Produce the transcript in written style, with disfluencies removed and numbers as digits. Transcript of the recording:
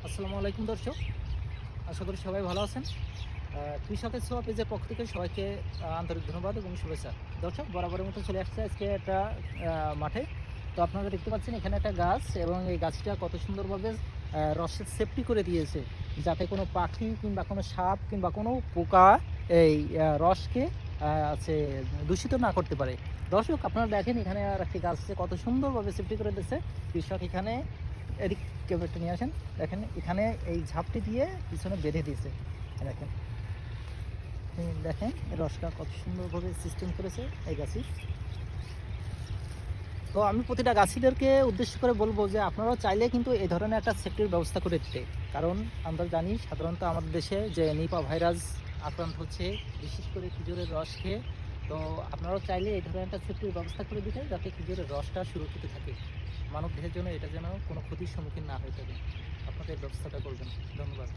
আসসালামু আলাইকুম দর্শক, আশা করি সবাই ভালো আছেন। কৃষকের ছোঁয়া পেজের পক্ষ থেকে সবাইকে আন্তরিক ধন্যবাদ এবং শুভেচ্ছা। দর্শক, বরাবরের মতো চলে আসছে আজকে একটা মাঠে। তো আপনারা দেখতে পাচ্ছেন এখানে একটা গাছ, এবং এই গাছটা কত সুন্দরভাবে রসের সেফটি করে দিয়েছে, যাতে কোনো পাখি কিংবা কোনো সাপ কিংবা কোনো পোকা এই রসকে আছে দূষিত না করতে পারে। দর্শক, আপনারা দেখেন এখানে আর একটি গাছকে কত সুন্দরভাবে সেফটি করে দিয়েছে কৃষক। এখানে এদিক ক্যামেরাটা নিয়ে আসেন, দেখেন এখানে এই ঝাপটি দিয়ে পিছনে বেঁধে দিয়েছে। দেখেন দেখেন রসটা কত সুন্দরভাবে সিস্টেম করেছে এই গাছি। তো আমি প্রতিটা গাছিদেরকে উদ্দেশ্য করে বলবো যে আপনারাও চাইলে কিন্তু এই ধরনের একটা সেফটির ব্যবস্থা করে দিতে, কারণ আমরা জানি সাধারণত আমাদের দেশে যে নিপা ভাইরাস আক্রান্ত হচ্ছে, বিশেষ করে খেজুরের রস খেয়ে। তো আপনারাও চাইলে এই ধরনের একটা সেফটির ব্যবস্থা করে দিতে, যাতে খেজুরের রসটা সুরক্ষিত থাকে, মানব দেহের জন্য এটা যেন কোনো ক্ষতির সম্মুখীন না হয়ে থাকে। আপনাদের ব্যবস্থাটা করবেন। ধন্যবাদ।